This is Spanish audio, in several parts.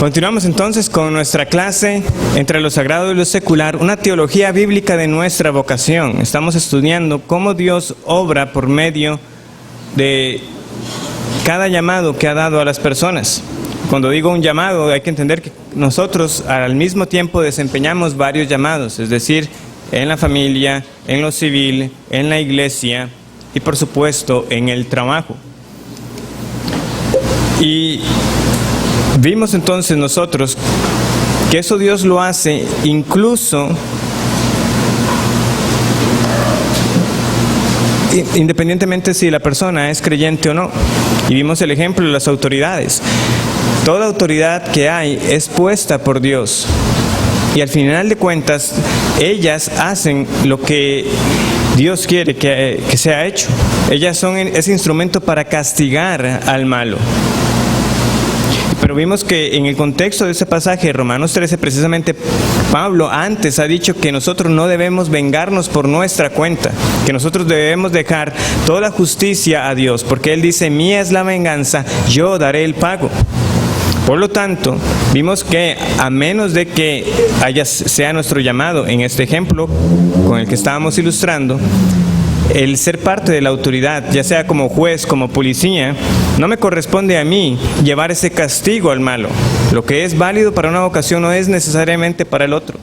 Continuamos entonces con nuestra clase entre lo sagrado y lo secular, una teología bíblica de nuestra vocación. Estamos estudiando cómo Dios obra por medio de cada llamado que ha dado a las personas. Cuando digo un llamado, hay que entender que nosotros al mismo tiempo desempeñamos varios llamados, es decir, en la familia, en lo civil, en la iglesia y por supuesto en el trabajo. Y vimos entonces nosotros que eso Dios lo hace incluso independientemente si la persona es creyente o no. Y vimos el ejemplo de las autoridades. Toda autoridad que hay es puesta por Dios. Y al final de cuentas, ellas hacen lo que Dios quiere que sea hecho. Ellas son ese instrumento para castigar al malo. Pero vimos que en el contexto de ese pasaje de Romanos 13, precisamente Pablo antes ha dicho que nosotros no debemos vengarnos por nuestra cuenta, que nosotros debemos dejar toda justicia a Dios, porque Él dice, mía es la venganza, yo daré el pago. Por lo tanto, vimos que a menos de que sea nuestro llamado, en este ejemplo con el que estábamos ilustrando, el ser parte de la autoridad, ya sea como juez, como policía, no me corresponde a mí llevar ese castigo al malo. Lo que es válido para una vocación no es necesariamente para el otro.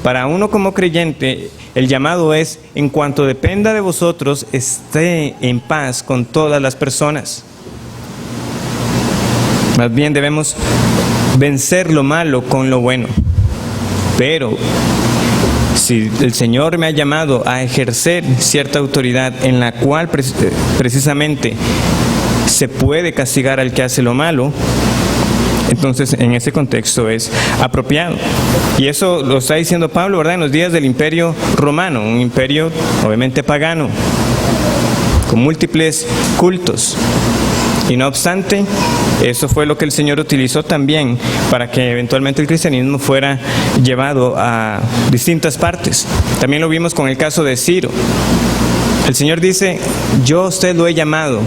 Para uno como creyente, el llamado es, en cuanto dependa de vosotros, esté en paz con todas las personas. Más bien debemos vencer lo malo con lo bueno. Pero si el Señor me ha llamado a ejercer cierta autoridad en la cual precisamente se puede castigar al que hace lo malo, entonces en ese contexto es apropiado. Y eso lo está diciendo Pablo, ¿verdad? En los días del Imperio Romano, un imperio obviamente pagano, con múltiples cultos. Y no obstante, eso fue lo que el Señor utilizó también para que eventualmente el cristianismo fuera llevado a distintas partes. También lo vimos con el caso de Ciro. El Señor dice, yo a usted lo he llamado.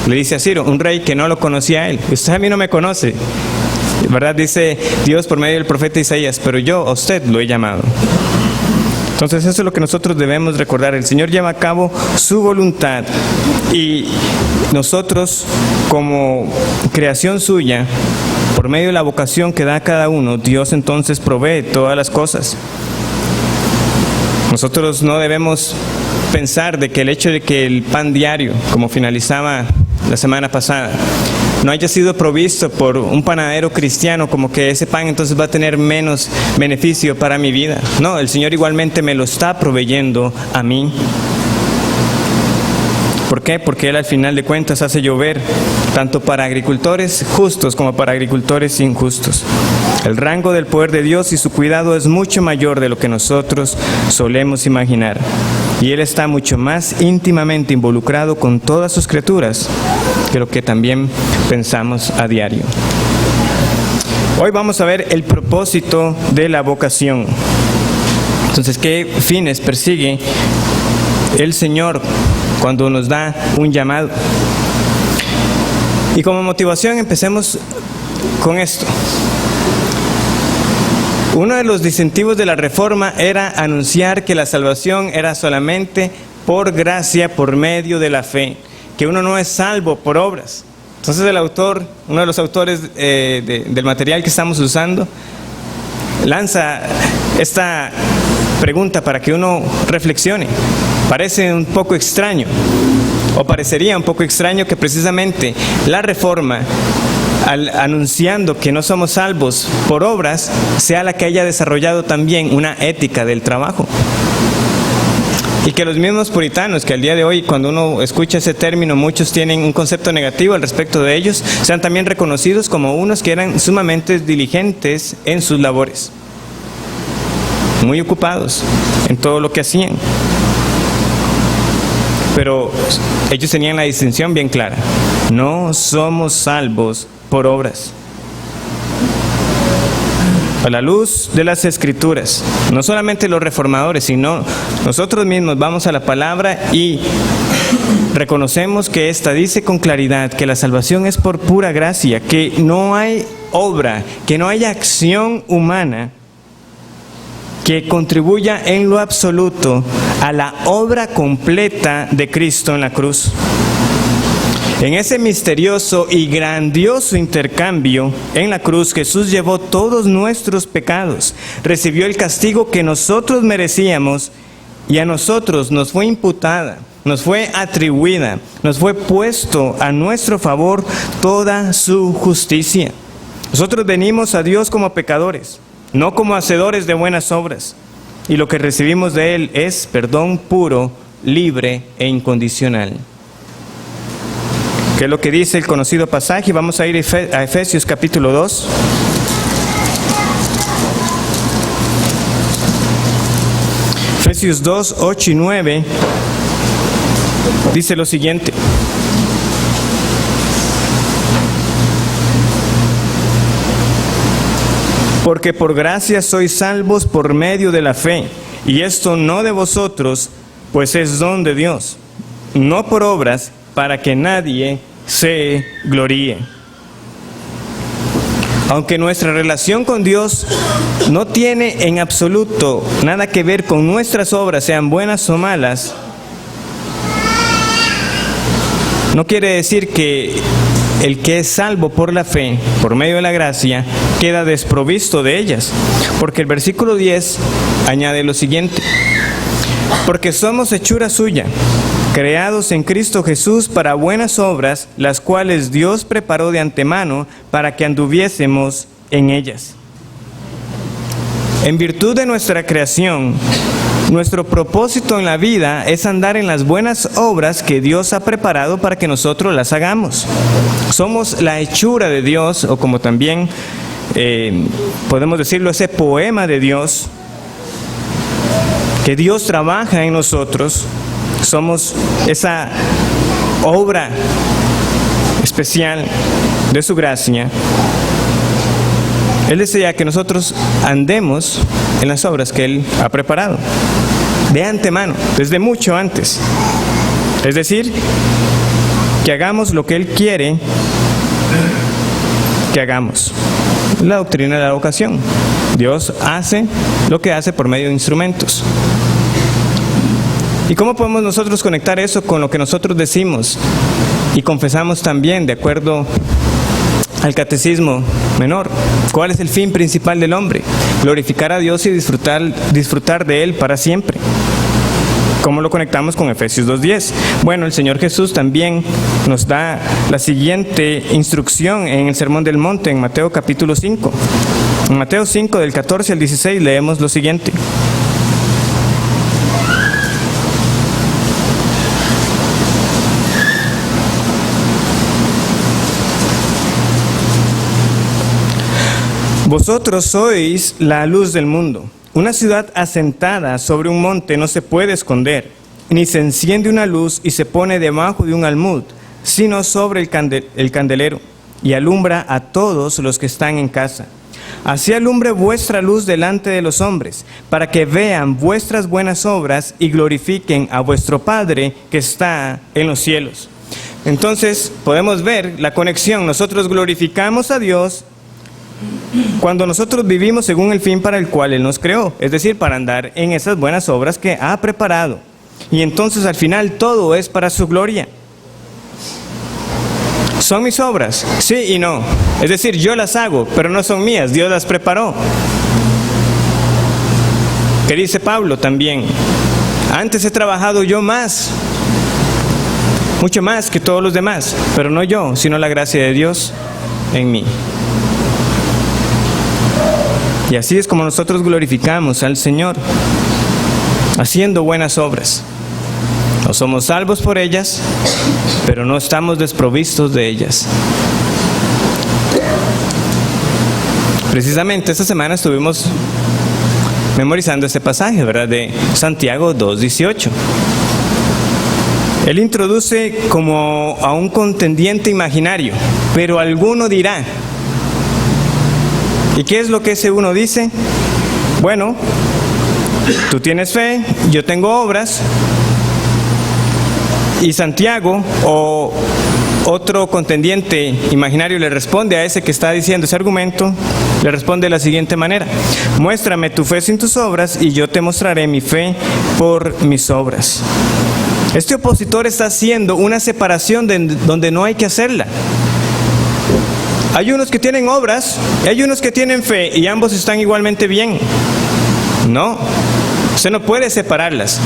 Le dice a Ciro, un rey que no lo conocía a él. Usted a mí no me conoce, ¿verdad? Dice Dios por medio del profeta Isaías, pero yo a usted lo he llamado. Entonces eso es lo que nosotros debemos recordar. El Señor lleva a cabo su voluntad y nosotros como creación suya, por medio de la vocación que da a cada uno, Dios entonces provee todas las cosas. Nosotros no debemos pensar de que el hecho de que el pan diario, como finalizaba la semana pasada, no haya sido provisto por un panadero cristiano, como que ese pan entonces va a tener menos beneficio para mi vida. No, el Señor igualmente me lo está proveyendo a mí. ¿Por qué? Porque Él al final de cuentas hace llover, tanto para agricultores justos como para agricultores injustos. El rango del poder de Dios y su cuidado es mucho mayor de lo que nosotros solemos imaginar. Y Él está mucho más íntimamente involucrado con todas sus criaturas que lo que también pensamos a diario. Hoy vamos a ver el propósito de la vocación. Entonces, ¿qué fines persigue el Señor cuando nos da un llamado? Y como motivación empecemos con esto. Uno de los distintivos de la Reforma era anunciar que la salvación era solamente por gracia, por medio de la fe, que uno no es salvo por obras. Entonces el autor, uno de los autores del material que estamos usando, lanza esta pregunta para que uno reflexione. Parece un poco extraño, o parecería un poco extraño que precisamente la Reforma, anunciando que no somos salvos por obras, sea la que haya desarrollado también una ética del trabajo. Y que los mismos puritanos, que al día de hoy, cuando uno escucha ese término, muchos tienen un concepto negativo al respecto de ellos, sean también reconocidos como unos que eran sumamente diligentes en sus labores, muy ocupados en todo lo que hacían. Pero ellos tenían la distinción bien clara: no somos salvos por obras. A la luz de las Escrituras, no solamente los reformadores, sino nosotros mismos vamos a la palabra y reconocemos que esta dice con claridad que la salvación es por pura gracia, que no hay obra, que no hay acción humana que contribuya en lo absoluto a la obra completa de Cristo en la cruz. En ese misterioso y grandioso intercambio en la cruz, Jesús llevó todos nuestros pecados, recibió el castigo que nosotros merecíamos y a nosotros nos fue imputada, nos fue atribuida, nos fue puesto a nuestro favor toda su justicia. Nosotros venimos a Dios como pecadores, no como hacedores de buenas obras, y lo que recibimos de Él es perdón puro, libre e incondicional. ¿Qué es lo que dice el conocido pasaje? Vamos a ir a Efesios capítulo 2. Efesios 2, 8 y 9 dice lo siguiente. Porque por gracia sois salvos por medio de la fe, y esto no de vosotros, pues es don de Dios, no por obras, para que nadie se gloríe. Aunque nuestra relación con Dios no tiene en absoluto nada que ver con nuestras obras, sean buenas o malas, no quiere decir que el que es salvo por la fe, por medio de la gracia, queda desprovisto de ellas. Porque el versículo 10 añade lo siguiente: porque somos hechura suya, creados en Cristo Jesús para buenas obras, las cuales Dios preparó de antemano para que anduviésemos en ellas. En virtud de nuestra creación, nuestro propósito en la vida es andar en las buenas obras que Dios ha preparado para que nosotros las hagamos. Somos la hechura de Dios, o como también podemos decirlo, ese poema de Dios, que Dios trabaja en nosotros. Somos esa obra especial de su gracia. Él desea que nosotros andemos en las obras que Él ha preparado de antemano, desde mucho antes. Es decir, que hagamos lo que Él quiere que hagamos. La doctrina de la vocación. Dios hace lo que hace por medio de instrumentos. ¿Y cómo podemos nosotros conectar eso con lo que nosotros decimos y confesamos también de acuerdo al catecismo menor? ¿Cuál es el fin principal del hombre? Glorificar a Dios y disfrutar de Él para siempre. ¿Cómo lo conectamos con Efesios 2:10? Bueno, el Señor Jesús también nos da la siguiente instrucción en el Sermón del Monte, en Mateo capítulo 5. En Mateo 5, del 14 al 16, leemos lo siguiente. Vosotros sois la luz del mundo. Una ciudad asentada sobre un monte no se puede esconder, ni se enciende una luz y se pone debajo de un almud, sino sobre el candelero, y alumbra a todos los que están en casa. Así alumbre vuestra luz delante de los hombres, para que vean vuestras buenas obras y glorifiquen a vuestro Padre que está en los cielos. Entonces podemos ver la conexión. Nosotros glorificamos a Dios cuando nosotros vivimos según el fin para el cual Él nos creó, es decir, para andar en esas buenas obras que ha preparado. Y entonces al final todo es para su gloria. ¿Son mis obras? Sí y no. Es decir, yo las hago, pero no son mías, Dios las preparó. ¿Qué dice Pablo también? Antes he trabajado yo más, mucho más que todos los demás, pero no yo, sino la gracia de Dios en mí. Y así es como nosotros glorificamos al Señor, haciendo buenas obras. No somos salvos por ellas, pero no estamos desprovistos de ellas. Precisamente esta semana estuvimos memorizando este pasaje, ¿verdad? De Santiago 2:18. Él introduce como a un contendiente imaginario, pero alguno dirá. ¿Y qué es lo que ese uno dice? Bueno, tú tienes fe, yo tengo obras. Y Santiago, o otro contendiente imaginario, le responde a ese que está diciendo ese argumento, le responde de la siguiente manera: muéstrame tu fe sin tus obras y yo te mostraré mi fe por mis obras. Este opositor está haciendo una separación donde no hay que hacerla. Hay unos que tienen obras y hay unos que tienen fe, y ambos están igualmente bien. No, usted no puede separarlas.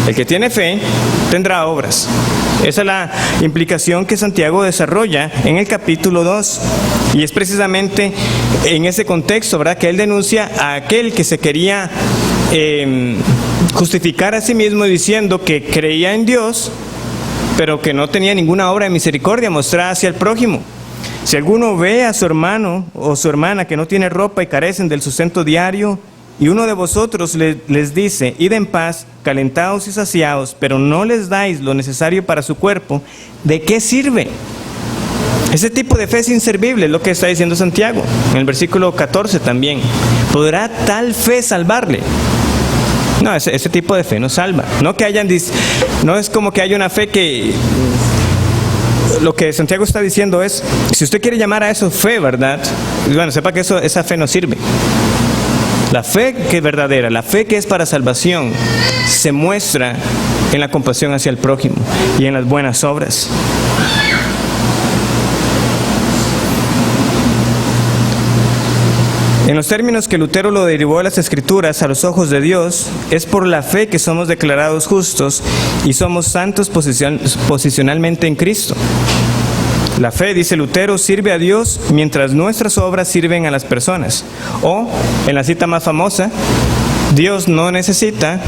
El que tiene fe tendrá obras. Esa es la implicación que Santiago desarrolla en el capítulo 2. Y es precisamente en ese contexto, ¿verdad?, que él denuncia a aquel que se quería justificar a sí mismo diciendo que creía en Dios, pero que no tenía ninguna obra de misericordia mostrada hacia el prójimo. Si alguno ve a su hermano o su hermana que no tiene ropa y carecen del sustento diario, y uno de vosotros les dice: id en paz, calentados y saciados, pero no les dais lo necesario para su cuerpo, ¿de qué sirve? Ese tipo de fe es inservible, es lo que está diciendo Santiago en el versículo 14 también. ¿Podrá tal fe salvarle? No, ese tipo de fe no salva. No es como que haya una fe que... Lo que Santiago está diciendo es, si usted quiere llamar a eso fe, ¿verdad? Bueno, sepa que esa fe no sirve. La fe que es verdadera, la fe que es para salvación, se muestra en la compasión hacia el prójimo y en las buenas obras. En los términos que Lutero lo derivó de las Escrituras a los ojos de Dios, es por la fe que somos declarados justos y somos santos posicionalmente en Cristo. La fe, dice Lutero, sirve a Dios mientras nuestras obras sirven a las personas. O, en la cita más famosa, Dios no necesita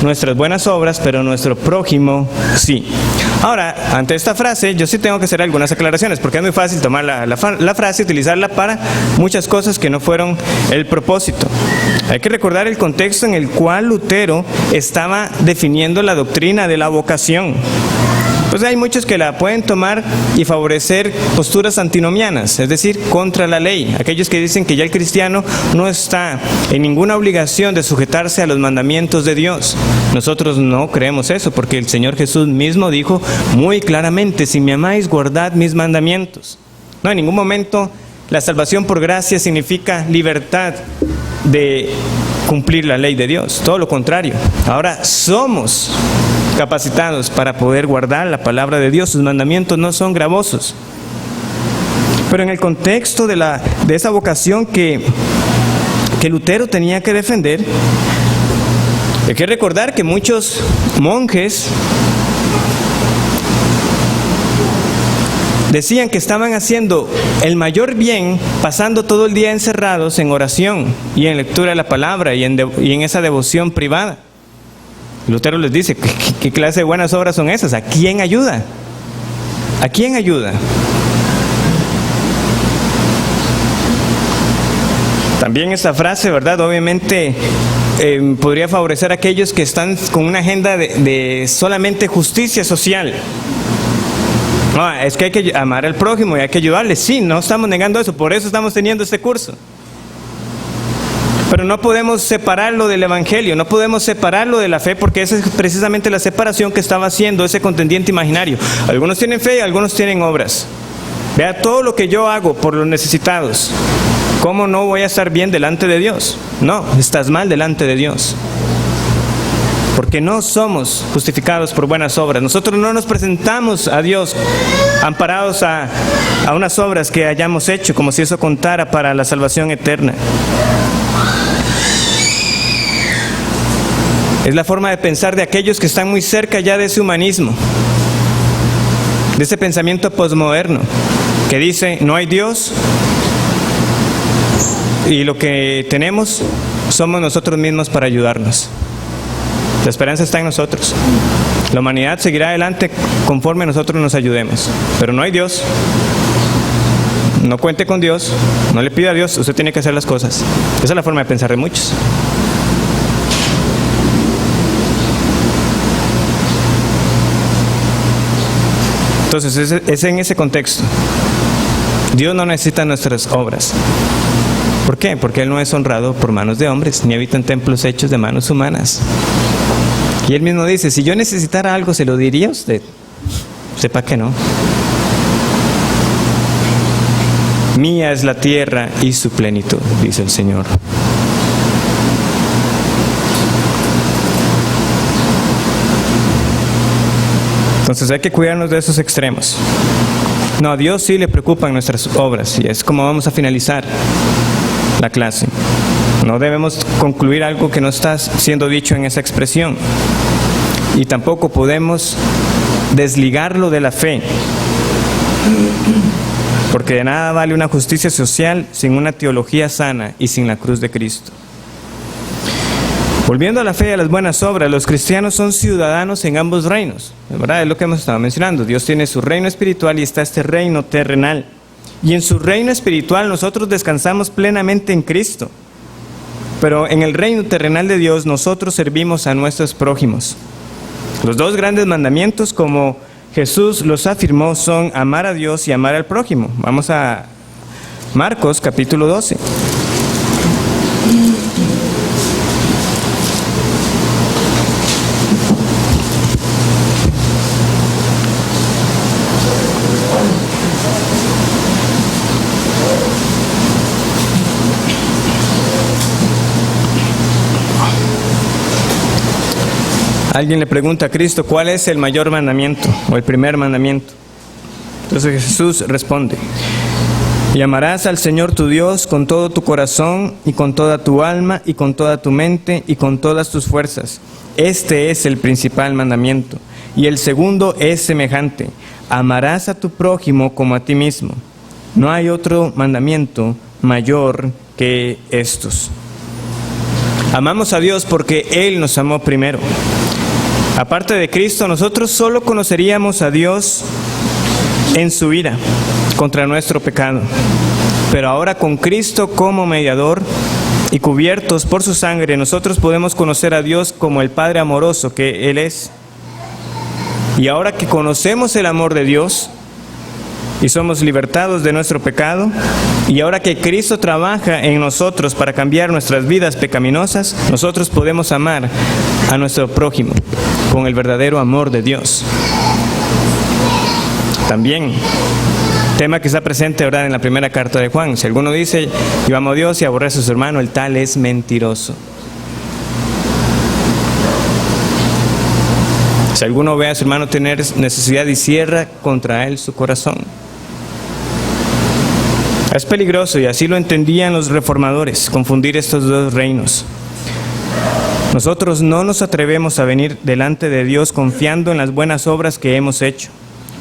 nuestras buenas obras, pero nuestro prójimo sí. Ahora, ante esta frase, yo sí tengo que hacer algunas aclaraciones, porque es muy fácil tomar la frase y utilizarla para muchas cosas que no fueron el propósito. Hay que recordar el contexto en el cual Lutero estaba definiendo la doctrina de la vocación. Pues hay muchos que la pueden tomar y favorecer posturas antinomianas, es decir, contra la ley. Aquellos que dicen que ya el cristiano no está en ninguna obligación de sujetarse a los mandamientos de Dios. Nosotros no creemos eso, porque el Señor Jesús mismo dijo muy claramente: si me amáis, guardad mis mandamientos. No, en ningún momento la salvación por gracia significa libertad de cumplir la ley de Dios. Todo lo contrario. Ahora somos capacitados para poder guardar la palabra de Dios. Sus mandamientos no son gravosos. Pero en el contexto de esa vocación que Lutero tenía que defender, hay que recordar que muchos monjes decían que estaban haciendo el mayor bien pasando todo el día encerrados en oración y en lectura de la palabra y en esa devoción privada. Lutero les dice: ¿qué clase de buenas obras son esas? ¿A quién ayuda? ¿A quién ayuda? También esta frase, ¿verdad?, obviamente podría favorecer a aquellos que están con una agenda de solamente justicia social. No, es que hay que amar al prójimo y hay que ayudarle. Sí, no estamos negando eso, por eso estamos teniendo este curso. Pero no podemos separarlo del Evangelio, no podemos separarlo de la fe, porque esa es precisamente la separación que estaba haciendo ese contendiente imaginario. Algunos tienen fe y algunos tienen obras. Vea todo lo que yo hago por los necesitados. ¿Cómo no voy a estar bien delante de Dios? No, estás mal delante de Dios. Porque no somos justificados por buenas obras. Nosotros no nos presentamos a Dios amparados a unas obras que hayamos hecho, como si eso contara para la salvación eterna. Es la forma de pensar de aquellos que están muy cerca ya de ese humanismo, de ese pensamiento posmoderno, que dice: no hay Dios y lo que tenemos somos nosotros mismos para ayudarnos. La esperanza está en nosotros. La humanidad seguirá adelante conforme nosotros nos ayudemos. Pero no hay Dios. No cuente con Dios. No le pida a Dios. Usted tiene que hacer las cosas. Esa es la forma de pensar de muchos. Entonces es en ese contexto. Dios no necesita nuestras obras. ¿Por qué? Porque Él no es honrado por manos de hombres, ni habita en templos hechos de manos humanas. Y él mismo dice, si yo necesitara algo, ¿se lo diría a usted? Sepa que no. Mía es la tierra y su plenitud, dice el Señor. Entonces hay que cuidarnos de esos extremos. No, a Dios sí le preocupan nuestras obras, y es como vamos a finalizar la clase. No debemos concluir algo que no está siendo dicho en esa expresión. Y tampoco podemos desligarlo de la fe. Porque de nada vale una justicia social sin una teología sana y sin la cruz de Cristo. Volviendo a la fe y a las buenas obras, los cristianos son ciudadanos en ambos reinos, ¿verdad? Es lo que hemos estado mencionando. Dios tiene su reino espiritual y está este reino terrenal. Y en su reino espiritual nosotros descansamos plenamente en Cristo. Pero en el reino terrenal de Dios nosotros servimos a nuestros prójimos. Los dos grandes mandamientos, como Jesús los afirmó, son amar a Dios y amar al prójimo. Vamos a Marcos capítulo 12. Alguien le pregunta a Cristo, ¿cuál es el mayor mandamiento o el primer mandamiento? Entonces Jesús responde, y amarás al Señor tu Dios con todo tu corazón y con toda tu alma y con toda tu mente y con todas tus fuerzas. Este es el principal mandamiento. Y el segundo es semejante, amarás a tu prójimo como a ti mismo. No hay otro mandamiento mayor que estos. Amamos a Dios porque Él nos amó primero. Aparte de Cristo, nosotros solo conoceríamos a Dios en su ira contra nuestro pecado. Pero ahora con Cristo como mediador y cubiertos por su sangre, nosotros podemos conocer a Dios como el Padre amoroso que Él es. Y ahora que conocemos el amor de Dios y somos libertados de nuestro pecado, y ahora que Cristo trabaja en nosotros para cambiar nuestras vidas pecaminosas, nosotros podemos amar a nuestro prójimo con el verdadero amor de Dios. También, tema que está presente ahora en la primera carta de Juan. Si alguno dice, yo amo a Dios y aborrece a su hermano, el tal es mentiroso. Si alguno ve a su hermano tener necesidad y cierra contra él su corazón. Es peligroso, y así lo entendían los reformadores, confundir estos dos reinos. Nosotros no nos atrevemos a venir delante de Dios confiando en las buenas obras que hemos hecho,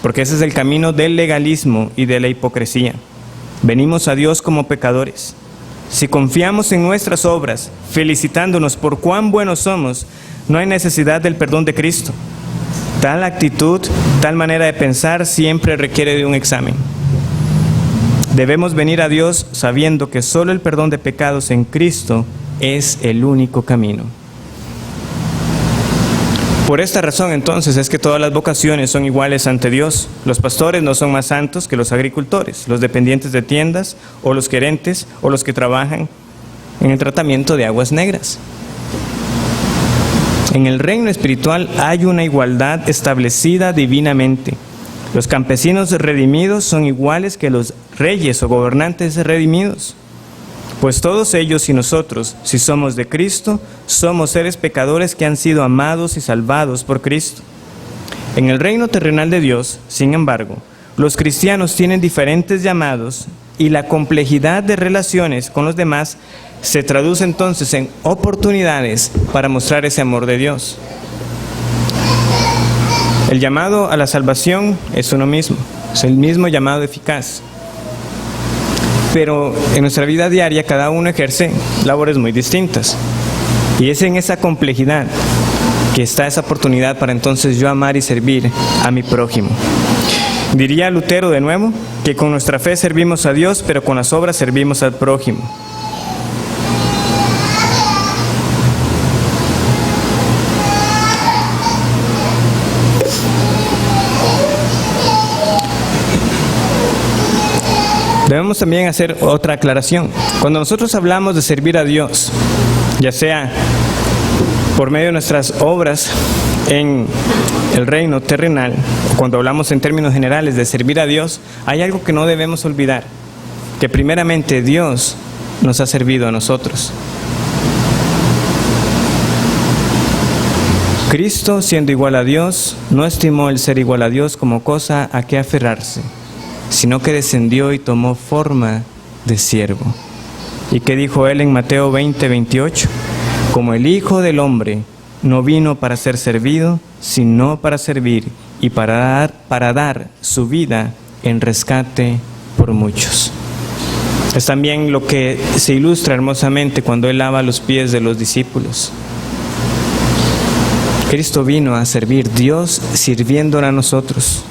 porque ese es el camino del legalismo y de la hipocresía. Venimos a Dios como pecadores. Si confiamos en nuestras obras, felicitándonos por cuán buenos somos, no hay necesidad del perdón de Cristo. Tal actitud, tal manera de pensar siempre requiere de un examen. Debemos venir a Dios sabiendo que solo el perdón de pecados en Cristo es el único camino. Por esta razón, entonces, es que todas las vocaciones son iguales ante Dios. Los pastores no son más santos que los agricultores, los dependientes de tiendas, o los gerentes, o los que trabajan en el tratamiento de aguas negras. En el reino espiritual hay una igualdad establecida divinamente. Los campesinos redimidos son iguales que los reyes o gobernantes redimidos. Pues todos ellos y nosotros, si somos de Cristo, somos seres pecadores que han sido amados y salvados por Cristo. En el reino terrenal de Dios, sin embargo, los cristianos tienen diferentes llamados y la complejidad de relaciones con los demás se traduce entonces en oportunidades para mostrar ese amor de Dios. El llamado a la salvación es uno mismo, es el mismo llamado eficaz. Pero en nuestra vida diaria cada uno ejerce labores muy distintas. Y es en esa complejidad que está esa oportunidad para entonces yo amar y servir a mi prójimo. Diría Lutero de nuevo que con nuestra fe servimos a Dios, pero con las obras servimos al prójimo. Debemos también hacer otra aclaración. Cuando nosotros hablamos de servir a Dios, ya sea por medio de nuestras obras en el reino terrenal, cuando hablamos en términos generales de servir a Dios, hay algo que no debemos olvidar, que primeramente Dios nos ha servido a nosotros. Cristo, siendo igual a Dios, no estimó el ser igual a Dios como cosa a que aferrarse, sino que descendió y tomó forma de siervo. ¿Y qué dijo él en Mateo 20:28? Como el Hijo del Hombre no vino para ser servido, sino para servir y para dar su vida en rescate por muchos. Es también lo que se ilustra hermosamente cuando él lava los pies de los discípulos. Cristo vino a servir, Dios sirviéndonos a nosotros.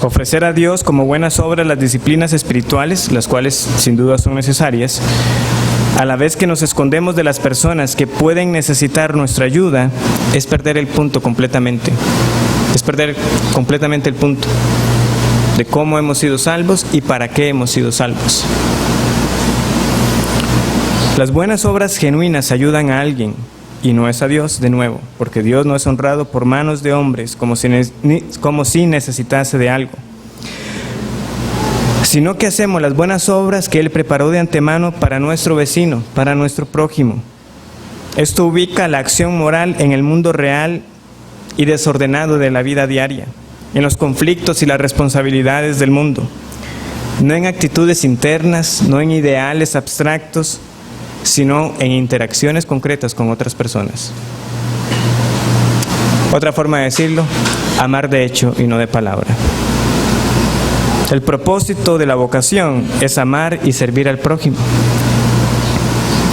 Ofrecer a Dios como buenas obras las disciplinas espirituales, las cuales sin duda son necesarias, a la vez que nos escondemos de las personas que pueden necesitar nuestra ayuda, es perder el punto completamente. Es perder completamente el punto de cómo hemos sido salvos y para qué hemos sido salvos. Las buenas obras genuinas ayudan a alguien, y no es a Dios de nuevo, porque Dios no es honrado por manos de hombres como si necesitase de algo, sino que hacemos las buenas obras que Él preparó de antemano para nuestro vecino, para nuestro prójimo. Esto ubica la acción moral en el mundo real y desordenado de la vida diaria, en los conflictos y las responsabilidades del mundo, no en actitudes internas, no en ideales abstractos, sino en interacciones concretas con otras personas. Otra forma de decirlo, amar de hecho y no de palabra. El propósito de la vocación es amar y servir al prójimo.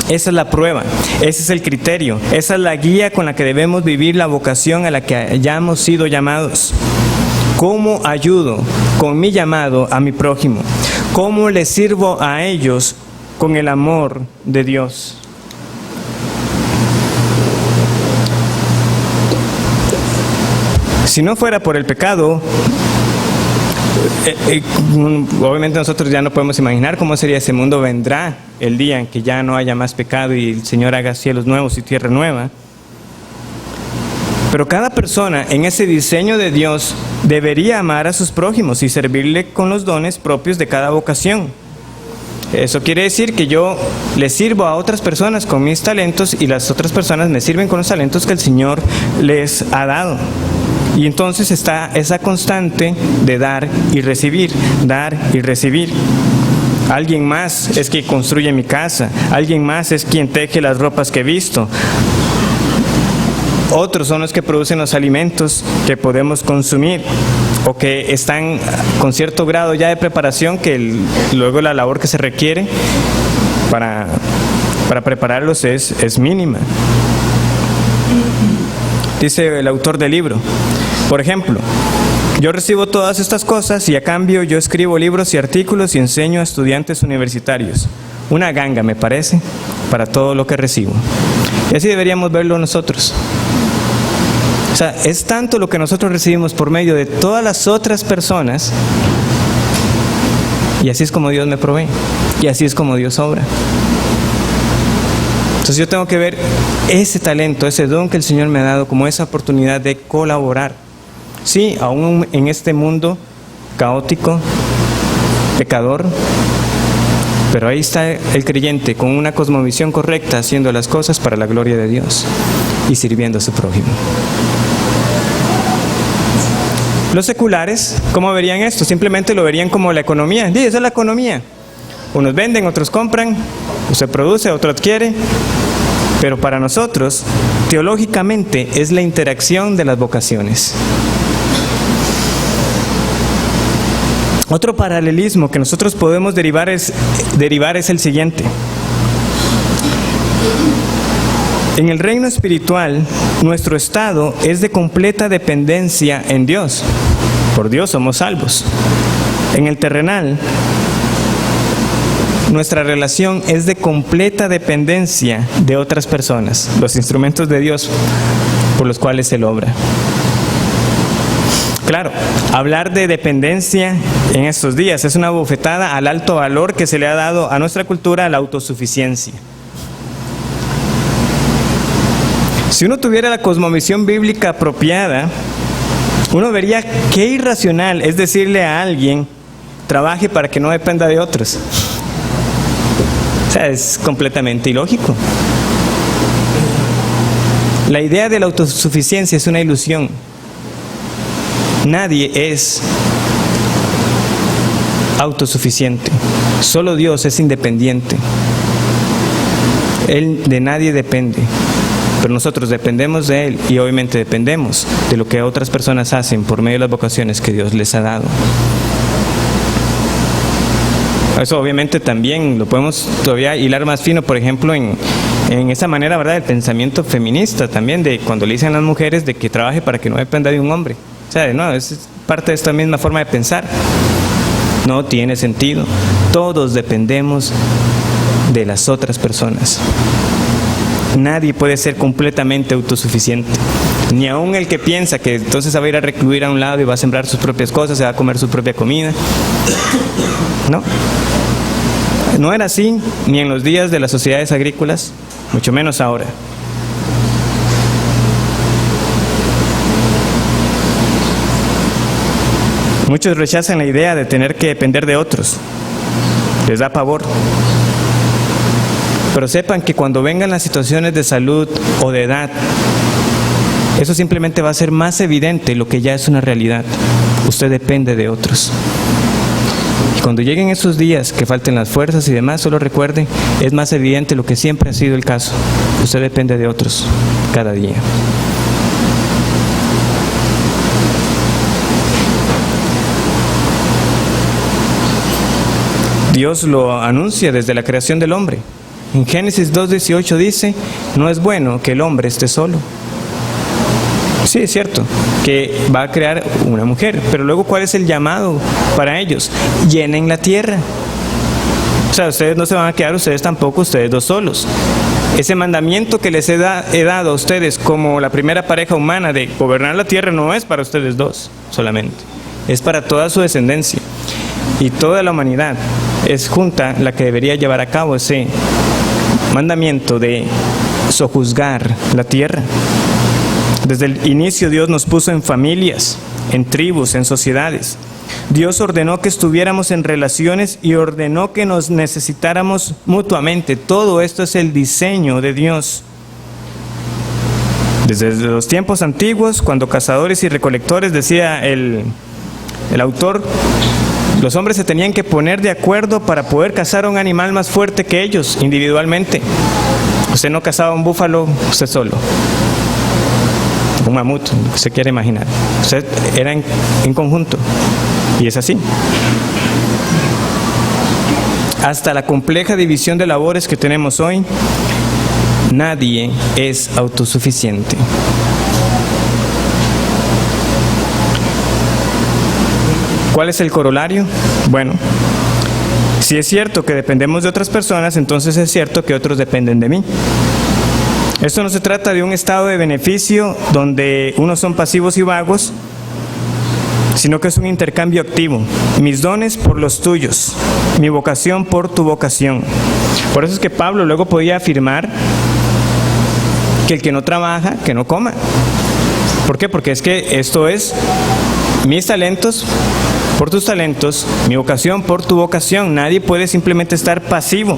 Esa es la prueba, ese es el criterio, esa es la guía con la que debemos vivir la vocación a la que hayamos sido llamados. ¿Cómo ayudo con mi llamado a mi prójimo? ¿Cómo les sirvo a ellos con el amor de Dios? Si no fuera por el pecado, obviamente nosotros ya no podemos imaginar cómo sería ese mundo. Vendrá el día en que ya no haya más pecado y el Señor haga cielos nuevos y tierra nueva. Pero cada persona en ese diseño de Dios debería amar a sus prójimos y servirle con los dones propios de cada vocación. Eso quiere decir que yo le sirvo a otras personas con mis talentos y las otras personas me sirven con los talentos que el Señor les ha dado. Y entonces está esa constante de dar y recibir, dar y recibir. Alguien más es quien construye mi casa, alguien más es quien teje las ropas que he visto. Otros son los que producen los alimentos que podemos consumir o que están con cierto grado ya de preparación, que luego la labor que se requiere para prepararlos es mínima. Dice el autor del libro, por ejemplo, yo recibo todas estas cosas y a cambio yo escribo libros y artículos y enseño a estudiantes universitarios. Una ganga, me parece, para todo lo que recibo. Y así deberíamos verlo nosotros. O sea, es tanto lo que nosotros recibimos por medio de todas las otras personas, y así es como Dios me provee, y así es como Dios obra. Entonces yo tengo que ver ese talento, ese don que el Señor me ha dado como esa oportunidad de colaborar. Sí, aún en este mundo caótico, pecador, pero ahí está el creyente con una cosmovisión correcta, haciendo las cosas para la gloria de Dios y sirviendo a su prójimo. Los seculares, ¿cómo verían esto? Simplemente lo verían como la economía. Sí, esa es la economía. Unos venden, otros compran, se produce, otro adquiere. Pero para nosotros, teológicamente, es la interacción de las vocaciones. Otro paralelismo que nosotros podemos derivar es el siguiente. En el reino espiritual, nuestro estado es de completa dependencia en Dios. Por Dios somos salvos. En el terrenal, nuestra relación es de completa dependencia de otras personas, los instrumentos de Dios por los cuales Él obra. Claro, hablar de dependencia en estos días es una bofetada al alto valor que se le ha dado a nuestra cultura a la autosuficiencia. Si uno tuviera la cosmovisión bíblica apropiada, uno vería qué irracional es decirle a alguien, trabaje para que no dependa de otros. O sea, es completamente ilógico. La idea de la autosuficiencia es una ilusión. Nadie es autosuficiente. Solo Dios es independiente. Él de nadie depende. Pero nosotros dependemos de Él y obviamente dependemos de lo que otras personas hacen por medio de las vocaciones que Dios les ha dado. Eso obviamente también lo podemos todavía hilar más fino, por ejemplo, en esa manera, ¿verdad?, del pensamiento feminista también, de cuando le dicen a las mujeres de que trabaje para que no dependa de un hombre. O sea, no, es parte de esta misma forma de pensar. No tiene sentido. Todos dependemos de las otras personas. Nadie puede ser completamente autosuficiente. Ni aun el que piensa que entonces se va a ir a recluir a un lado y va a sembrar sus propias cosas, se va a comer su propia comida. No. No era así ni en los días de las sociedades agrícolas, mucho menos ahora. Muchos rechazan la idea de tener que depender de otros. Les da pavor. Pero sepan que cuando vengan las situaciones de salud o de edad, eso simplemente va a ser más evidente lo que ya es una realidad. Usted depende de otros. Y cuando lleguen esos días que falten las fuerzas y demás, solo recuerde, es más evidente lo que siempre ha sido el caso. Usted depende de otros cada día. Dios lo anuncia desde la creación del hombre. En Génesis 2:18 dice, no es bueno que el hombre esté solo. Sí, es cierto, que va a crear una mujer, pero luego, ¿cuál es el llamado para ellos? Llenen la tierra. O sea, ustedes no se van a quedar, ustedes tampoco, ustedes dos solos. Ese mandamiento que les he dado a ustedes como la primera pareja humana de gobernar la tierra no es para ustedes dos solamente, es para toda su descendencia. Y toda la humanidad es junta la que debería llevar a cabo ese mandamiento de sojuzgar la tierra. Desde el inicio Dios nos puso en familias, en tribus, en sociedades. Dios ordenó que estuviéramos en relaciones y ordenó que nos necesitáramos mutuamente. Todo esto es el diseño de Dios. Desde los tiempos antiguos, cuando cazadores y recolectores, decía el autor, los hombres se tenían que poner de acuerdo para poder cazar a un animal más fuerte que ellos, individualmente. Usted no cazaba un búfalo usted solo, un mamut, lo que se quiere imaginar. Usted era en conjunto, y es así. Hasta la compleja división de labores que tenemos hoy, nadie es autosuficiente. ¿Cuál es el corolario? Bueno, si es cierto que dependemos de otras personas, entonces es cierto que otros dependen de mí. Esto no se trata de un estado de beneficio donde unos son pasivos y vagos, sino que es un intercambio activo. Mis dones por los tuyos, mi vocación por tu vocación. Por eso es que Pablo luego podía afirmar que el que no trabaja, que no coma. ¿Por qué? Porque es que esto es mis talentos por tus talentos, mi vocación por tu vocación. Nadie puede simplemente estar pasivo.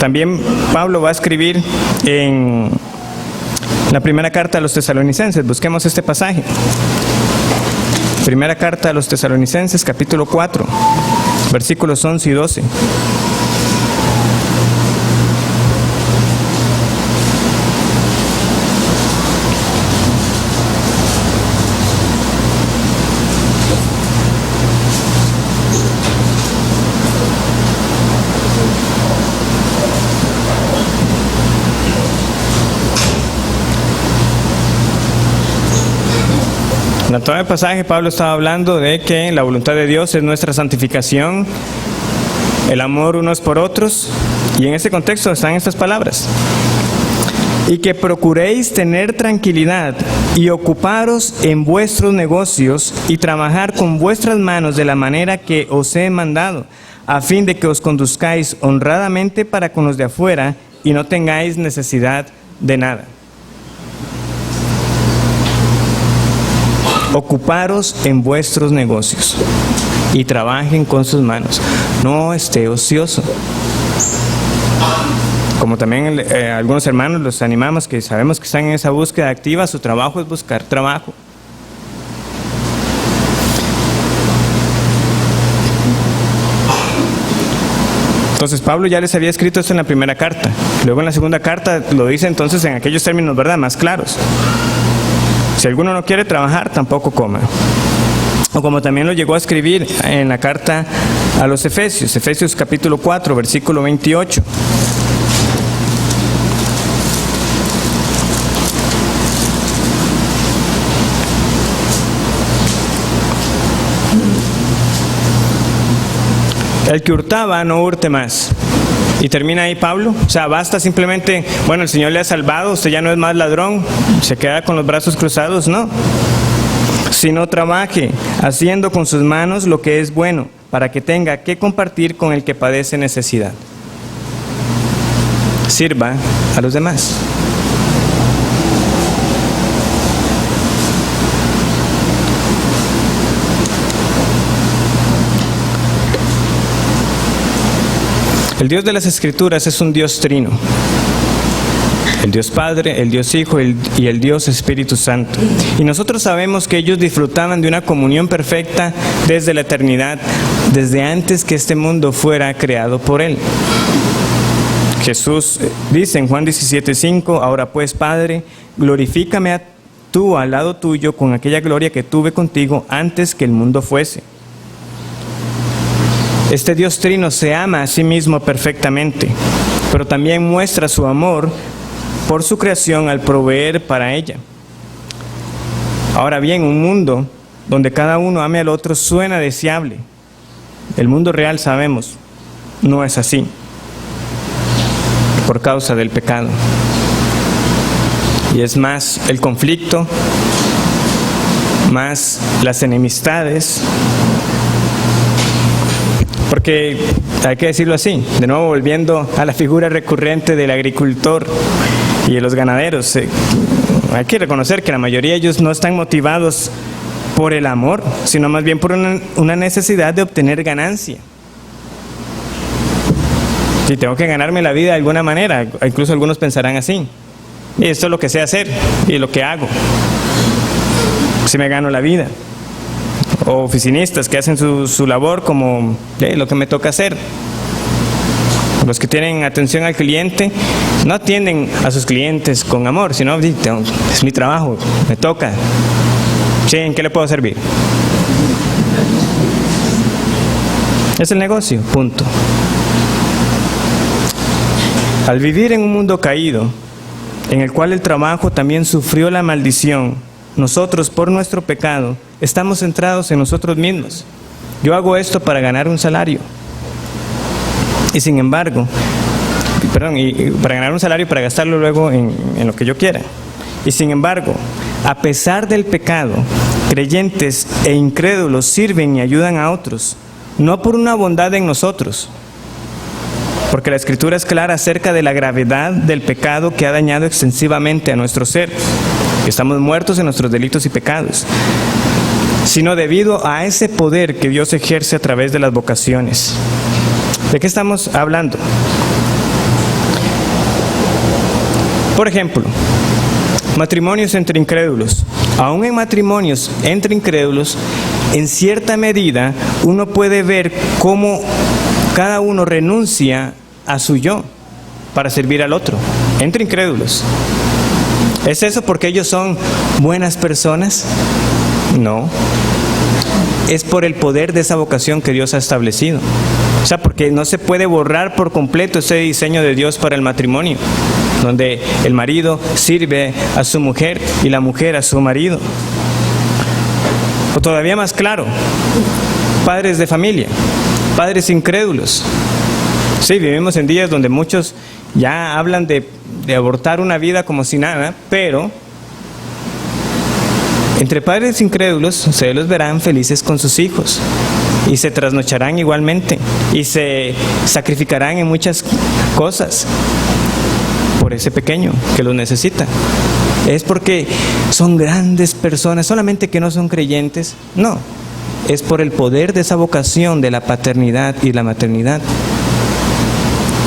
También Pablo va a escribir en la primera carta a los tesalonicenses. Busquemos este pasaje. Primera carta a los tesalonicenses, capítulo 4, versículos 11 y 12. En todo el pasaje Pablo estaba hablando de que la voluntad de Dios es nuestra santificación, el amor unos por otros, y en ese contexto están estas palabras: y que procuréis tener tranquilidad y ocuparos en vuestros negocios y trabajar con vuestras manos de la manera que os he mandado, a fin de que os conduzcáis honradamente para con los de afuera y no tengáis necesidad de nada. Ocuparos en vuestros negocios y trabajen con sus manos. No esté ocioso. Como también algunos hermanos los animamos, que sabemos que están en esa búsqueda activa, su trabajo es buscar trabajo. Entonces Pablo ya les había escrito esto en la primera carta. Luego en la segunda carta lo dice entonces en aquellos términos, ¿verdad?, más claros. Si alguno no quiere trabajar, tampoco coma. O como también lo llegó a escribir en la carta a los Efesios, Efesios capítulo 4, versículo 28. El que hurtaba, no hurte más. Y termina ahí Pablo. O sea, basta simplemente, bueno, el Señor le ha salvado, usted ya no es más ladrón, se queda con los brazos cruzados, no. Sino trabaje, haciendo con sus manos lo que es bueno, para que tenga que compartir con el que padece necesidad. Sirva a los demás. El Dios de las Escrituras es un Dios trino. El Dios Padre, el Dios Hijo y el Dios Espíritu Santo. Y nosotros sabemos que ellos disfrutaban de una comunión perfecta desde la eternidad, desde antes que este mundo fuera creado por Él. Jesús dice en Juan 17:5, ahora pues, Padre, glorifícame tú al lado tuyo con aquella gloria que tuve contigo antes que el mundo fuese. Este Dios trino se ama a sí mismo perfectamente, pero también muestra su amor por su creación al proveer para ella. Ahora bien, un mundo donde cada uno ame al otro suena deseable. El mundo real, sabemos, no es así, por causa del pecado. Y es más el conflicto, más las enemistades. Porque hay que decirlo así, de nuevo volviendo a la figura recurrente del agricultor y de los ganaderos, hay que reconocer que la mayoría de ellos no están motivados por el amor, sino más bien por una necesidad de obtener ganancia. Si tengo que ganarme la vida de alguna manera, incluso algunos pensarán así, y esto es lo que sé hacer y lo que hago, si me gano la vida. O oficinistas que hacen su labor como lo que me toca hacer. Los que tienen atención al cliente no atienden a sus clientes con amor, sino es mi trabajo, me toca. Sí, ¿en qué le puedo servir? Es el negocio, punto. Al vivir en un mundo caído, en el cual el trabajo también sufrió la maldición, nosotros, por nuestro pecado, estamos centrados en nosotros mismos. Yo hago esto para ganar un salario. Y sin embargo, para ganar un salario y para gastarlo luego en lo que yo quiera. Y sin embargo, a pesar del pecado, creyentes e incrédulos sirven y ayudan a otros, no por una bondad en nosotros, porque la Escritura es clara acerca de la gravedad del pecado que ha dañado extensivamente a nuestro ser. Estamos muertos en nuestros delitos y pecados, sino debido a ese poder que Dios ejerce a través de las vocaciones. ¿De qué estamos hablando? Por ejemplo, matrimonios entre incrédulos. Aún en matrimonios entre incrédulos, en cierta medida, uno puede ver cómo cada uno renuncia a su yo para servir al otro, entre incrédulos. ¿Es eso porque ellos son buenas personas? No. Es por el poder de esa vocación que Dios ha establecido. O sea, porque no se puede borrar por completo ese diseño de Dios para el matrimonio, donde el marido sirve a su mujer y la mujer a su marido. O todavía más claro, padres de familia, padres incrédulos. Sí, vivimos en días donde muchos ya hablan de abortar una vida como si nada, pero entre padres incrédulos ustedes los verán felices con sus hijos y se trasnocharán igualmente y se sacrificarán en muchas cosas. por ese pequeño que lo necesita. Es porque son grandes personas, solamente que no son creyentes. No, es por el poder de esa vocación de la paternidad y la maternidad,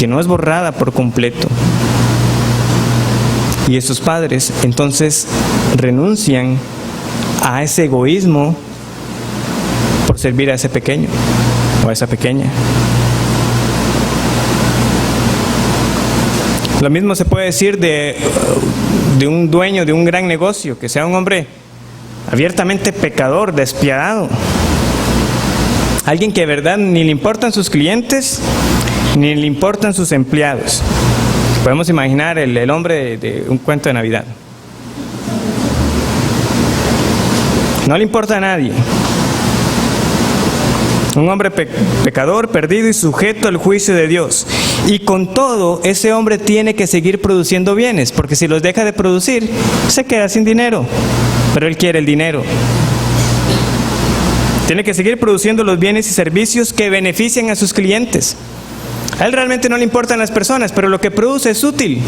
que no es borrada por completo. Y esos padres entonces renuncian a ese egoísmo por servir a ese pequeño o a esa pequeña. Lo mismo se puede decir de un dueño de un gran negocio, que sea un hombre abiertamente pecador, despiadado. Alguien que de verdad ni le importan sus clientes, ni le importan sus empleados. Podemos imaginar el hombre de un cuento de Navidad. No le importa a nadie. Un hombre pecador, perdido y sujeto al juicio de Dios. Y con todo, ese hombre tiene que seguir produciendo bienes, porque si los deja de producir, se queda sin dinero. Pero él quiere el dinero. Tiene que seguir produciendo los bienes y servicios que benefician a sus clientes. A él realmente no le importan las personas, pero lo que produce es útil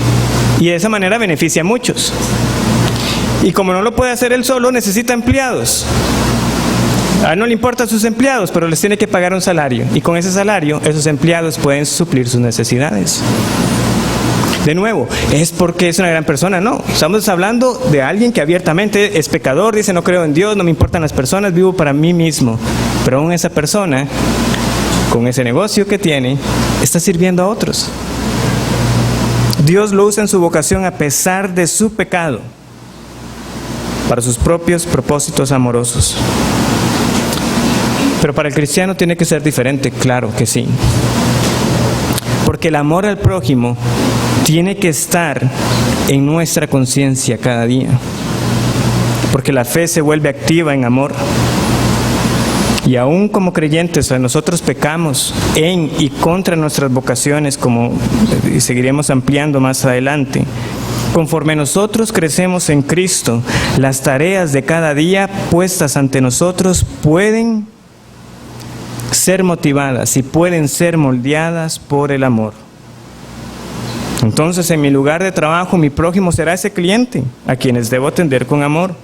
y de esa manera beneficia a muchos. Y como no lo puede hacer él solo, necesita empleados. A él no le importan sus empleados, pero les tiene que pagar un salario. Y con ese salario, esos empleados pueden suplir sus necesidades. De nuevo, ¿es porque es una gran persona? No, estamos hablando de alguien que abiertamente es pecador, dice no creo en Dios, no me importan las personas, vivo para mí mismo. Pero aún esa persona, con ese negocio que tiene, está sirviendo a otros. Dios lo usa en su vocación a pesar de su pecado, para sus propios propósitos amorosos. Pero para el cristiano tiene que ser diferente, claro que sí. Porque el amor al prójimo tiene que estar en nuestra conciencia cada día. Porque la fe se vuelve activa en amor. Y aún como creyentes, nosotros pecamos en y contra nuestras vocaciones, como seguiremos ampliando más adelante. Conforme nosotros crecemos en Cristo, las tareas de cada día puestas ante nosotros pueden ser motivadas y pueden ser moldeadas por el amor. Entonces, en mi lugar de trabajo, mi prójimo será ese cliente a quienes debo atender con amor.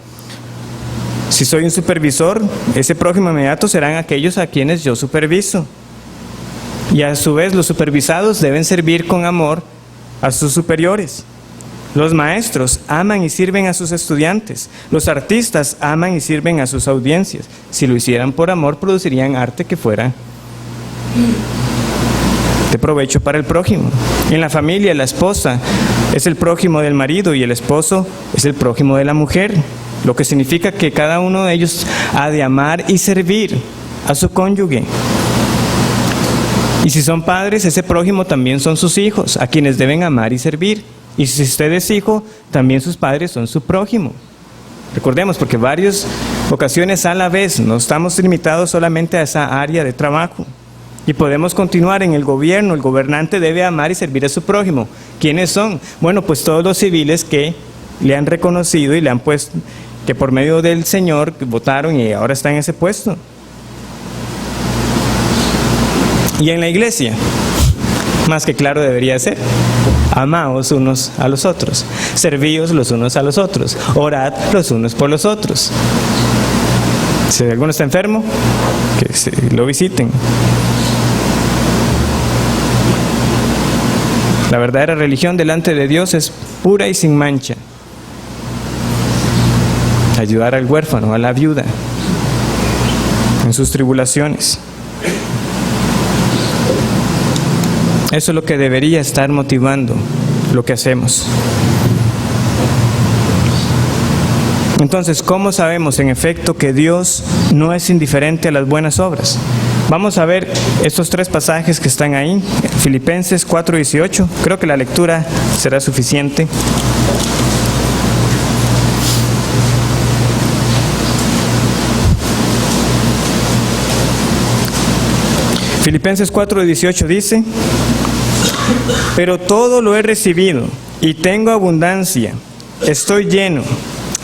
Si soy un supervisor, ese prójimo inmediato serán aquellos a quienes yo superviso. Y a su vez, los supervisados deben servir con amor a sus superiores. Los maestros aman y sirven a sus estudiantes. Los artistas aman y sirven a sus audiencias. Si lo hicieran por amor, producirían arte que fuera de provecho para el prójimo. En la familia, la esposa es el prójimo del marido y el esposo es el prójimo de la mujer. Lo que significa que cada uno de ellos ha de amar y servir a su cónyuge. Y si son padres, ese prójimo también son sus hijos, a quienes deben amar y servir. Y si usted es hijo, también sus padres son su prójimo. Recordemos, porque varias ocasiones a la vez, no estamos limitados solamente a esa área de trabajo. Y podemos continuar en el gobierno. El gobernante debe amar y servir a su prójimo. ¿Quiénes son? Bueno, pues todos los civiles que le han reconocido y le han puesto, que por medio del Señor votaron y ahora están en ese puesto. Y en la iglesia, más que claro debería ser: amaos unos a los otros, servíos los unos a los otros, orad los unos por los otros. Si alguno está enfermo, que lo visiten. La verdadera religión delante de Dios es pura y sin mancha. Ayudar al huérfano, a la viuda, en sus tribulaciones. Eso es lo que debería estar motivando lo que hacemos. Entonces, ¿cómo sabemos en efecto que Dios no es indiferente a las buenas obras? Vamos a ver estos tres pasajes que están ahí. Filipenses 4:18. Creo que la lectura será suficiente. Filipenses 4:18 dice: pero todo lo he recibido y tengo abundancia, estoy lleno,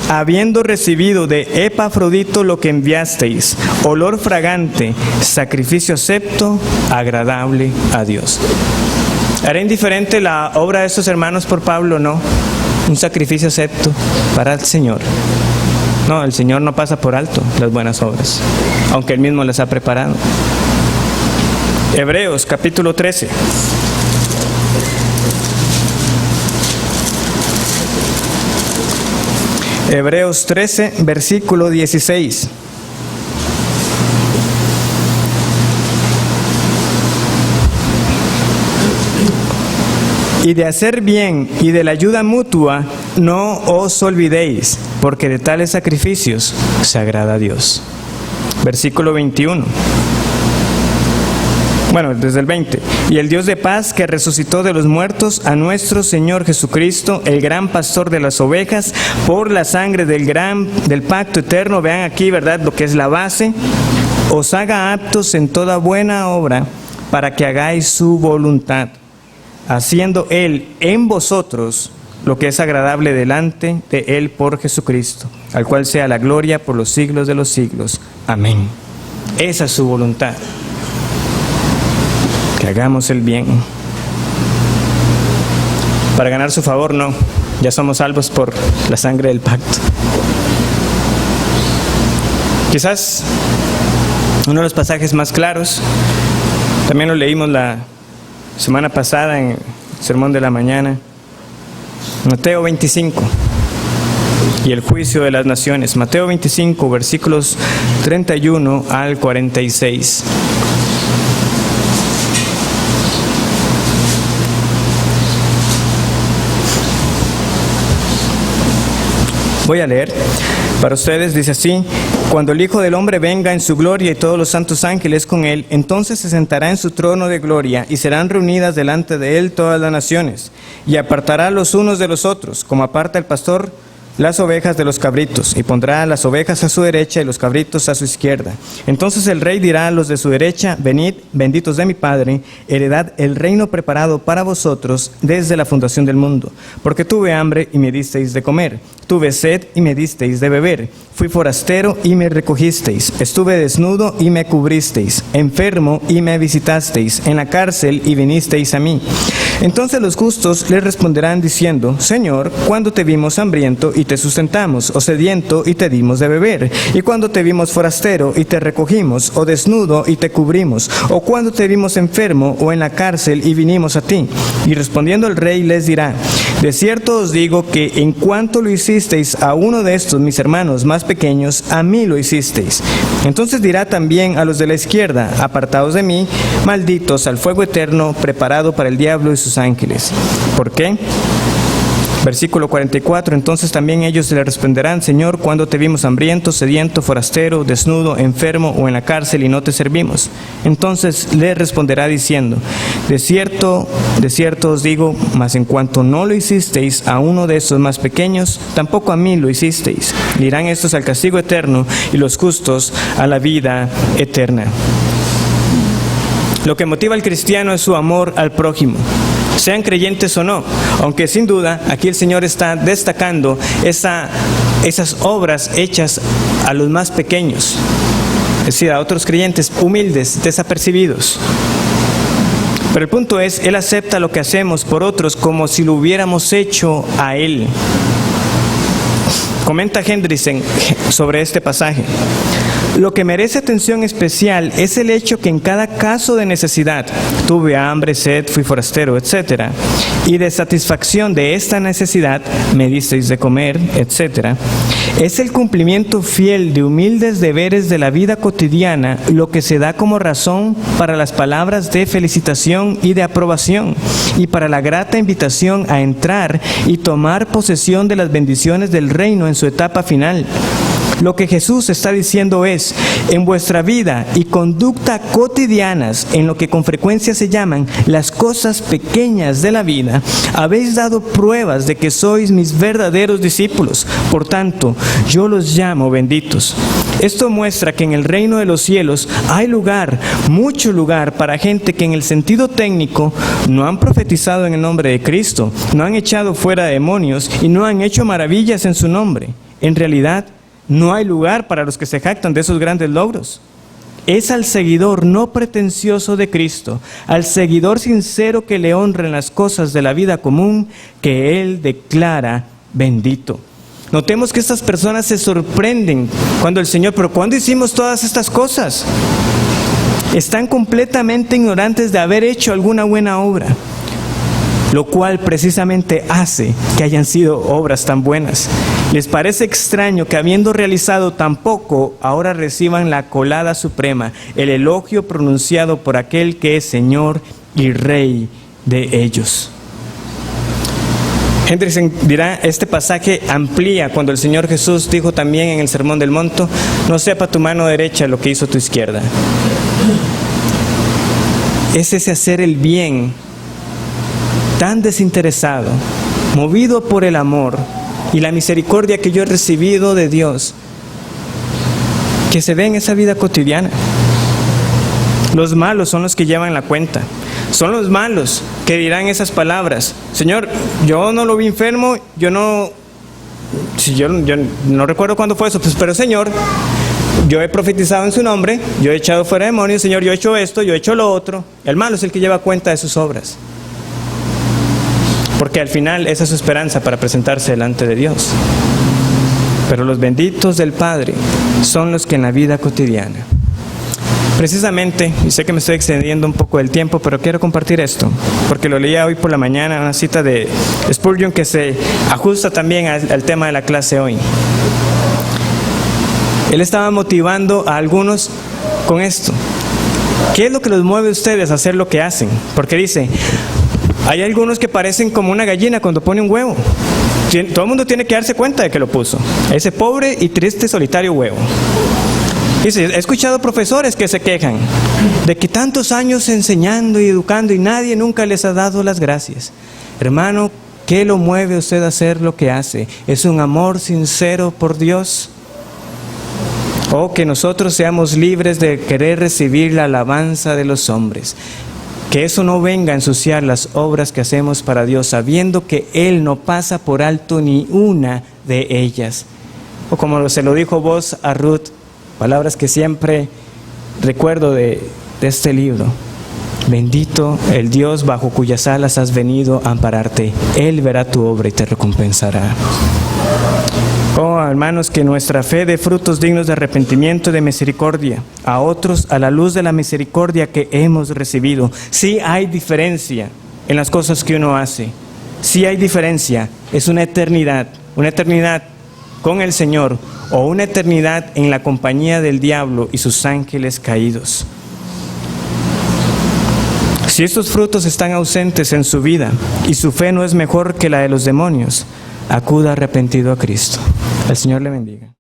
habiendo recibido de Epafrodito lo que enviasteis, olor fragante, sacrificio acepto, agradable a Dios. ¿Hará indiferente la obra de estos hermanos por Pablo? No. Un sacrificio acepto para el Señor. No, el Señor no pasa por alto las buenas obras, aunque Él mismo las ha preparado. Hebreos capítulo 13. Hebreos 13, versículo 16. Y de hacer bien y de la ayuda mutua no os olvidéis, porque de tales sacrificios se agrada a Dios. Versículo 21. Bueno, desde el 20. Y el Dios de paz que resucitó de los muertos a nuestro Señor Jesucristo, el gran pastor de las ovejas, por la sangre del pacto eterno, vean aquí, ¿verdad?, lo que es la base, os haga aptos en toda buena obra para que hagáis su voluntad, haciendo Él en vosotros lo que es agradable delante de Él por Jesucristo, al cual sea la gloria por los siglos de los siglos. Amén. Esa es su voluntad. Que hagamos el bien. Para ganar su favor, no. Ya somos salvos por la sangre del pacto. Quizás uno de los pasajes más claros, también lo leímos la semana pasada en el Sermón de la Mañana, Mateo 25 y el juicio de las naciones. Mateo 25, versículos 31 al 46. Voy a leer para ustedes, dice así: cuando el Hijo del Hombre venga en su gloria y todos los santos ángeles con él, entonces se sentará en su trono de gloria y serán reunidas delante de él todas las naciones, y apartará los unos de los otros, como aparta el pastor las ovejas de los cabritos, y pondrá las ovejas a su derecha y los cabritos a su izquierda. Entonces el rey dirá a los de su derecha: venid, benditos de mi Padre, heredad el reino preparado para vosotros desde la fundación del mundo. Porque tuve hambre y me disteis de comer, tuve sed y me disteis de beber, fui forastero y me recogisteis, estuve desnudo y me cubristeis, enfermo y me visitasteis, en la cárcel y vinisteis a mí. Entonces los justos le responderán diciendo: Señor, ¿cuándo te vimos hambriento y te sustentamos, o sediento y te dimos de beber? ¿Y cuando te vimos forastero y te recogimos, o desnudo y te cubrimos? ¿O cuando te vimos enfermo o en la cárcel y vinimos a ti? Y respondiendo el rey les dirá: de cierto os digo que en cuanto lo hicisteis a uno de estos mis hermanos más pequeños, a mí lo hicisteis. Entonces dirá también a los de la izquierda: apartaos de mí, malditos, al fuego eterno preparado para el diablo y sus ángeles. ¿Por qué? Versículo 44, entonces también ellos le responderán: Señor, ¿cuándo te vimos hambriento, sediento, forastero, desnudo, enfermo o en la cárcel y no te servimos? Entonces le responderá diciendo: de cierto os digo, mas en cuanto no lo hicisteis a uno de estos más pequeños, tampoco a mí lo hicisteis. Y irán estos al castigo eterno y los justos a la vida eterna. Lo que motiva al cristiano es su amor al prójimo, sean creyentes o no, aunque sin duda aquí el Señor está destacando esas obras hechas a los más pequeños, es decir, a otros creyentes humildes, desapercibidos. Pero el punto es, Él acepta lo que hacemos por otros como si lo hubiéramos hecho a Él. Comenta Hendrickson sobre este pasaje: lo que merece atención especial es el hecho que en cada caso de necesidad, tuve hambre, sed, fui forastero, etc., y de satisfacción de esta necesidad, me disteis de comer, etc., es el cumplimiento fiel de humildes deberes de la vida cotidiana lo que se da como razón para las palabras de felicitación y de aprobación, y para la grata invitación a entrar y tomar posesión de las bendiciones del reino en su etapa final. Lo que Jesús está diciendo es: en vuestra vida y conducta cotidianas, en lo que con frecuencia se llaman las cosas pequeñas de la vida, habéis dado pruebas de que sois mis verdaderos discípulos. Por tanto, yo los llamo benditos. Esto muestra que en el reino de los cielos hay lugar, mucho lugar, para gente que en el sentido técnico no han profetizado en el nombre de Cristo, no han echado fuera demonios y no han hecho maravillas en su nombre. En realidad, no hay lugar para los que se jactan de esos grandes logros. es al seguidor no pretencioso de Cristo, al seguidor sincero que le honra en las cosas de la vida común, que Él declara bendito. Notemos que estas personas se sorprenden cuando el Señor, pero ¿cuándo hicimos todas estas cosas? Están completamente ignorantes de haber hecho alguna buena obra, lo cual precisamente hace que hayan sido obras tan buenas. Les parece extraño que habiendo realizado tan poco, ahora reciban la colada suprema, el elogio pronunciado por aquel que es Señor y Rey de ellos. Hendrickson dirá, este pasaje amplía cuando el Señor Jesús dijo también en el Sermón del Monte, no sepa tu mano derecha lo que hizo tu izquierda. Es ese hacer el bien tan desinteresado, movido por el amor y la misericordia que yo he recibido de Dios, que se ve en esa vida cotidiana. Los malos son los que llevan la cuenta. Son los malos que dirán esas palabras. Señor, yo no lo vi enfermo, yo no recuerdo cuándo fue eso, pues, pero Señor, yo he profetizado en su nombre, yo he echado fuera demonios, Señor, yo he hecho esto, yo he hecho lo otro. El malo es el que lleva cuenta de sus obras. Porque al final esa es su esperanza para presentarse delante de Dios. Pero los benditos del Padre son los que en la vida cotidiana, precisamente, y sé que me estoy extendiendo un poco del tiempo, pero quiero compartir esto, porque lo leía hoy por la mañana, una cita de Spurgeon que se ajusta también al tema de la clase hoy. Él estaba motivando a algunos con esto. ¿Qué es lo que los mueve a ustedes a hacer lo que hacen? Porque dice, hay algunos que parecen como una gallina cuando pone un huevo. Todo el mundo tiene que darse cuenta de que lo puso. Ese pobre y triste solitario huevo. Dice, he escuchado profesores que se quejan de que tantos años enseñando y educando y nadie nunca les ha dado las gracias. Hermano, ¿qué lo mueve a usted a hacer lo que hace? ¿Es un amor sincero por Dios? O que nosotros seamos libres de querer recibir la alabanza de los hombres. Que eso no venga a ensuciar las obras que hacemos para Dios, sabiendo que Él no pasa por alto ni una de ellas. O como se lo dijo Boaz a Ruth, palabras que siempre recuerdo de este libro. Bendito el Dios bajo cuyas alas has venido a ampararte. Él verá tu obra y te recompensará. Oh, hermanos, que nuestra fe dé frutos dignos de arrepentimiento y de misericordia a otros a la luz de la misericordia que hemos recibido. Sí hay diferencia en las cosas que uno hace. Sí hay diferencia. Es una eternidad con el Señor o una eternidad en la compañía del diablo y sus ángeles caídos. Si estos frutos están ausentes en su vida y su fe no es mejor que la de los demonios, acuda arrepentido a Cristo. El Señor le bendiga.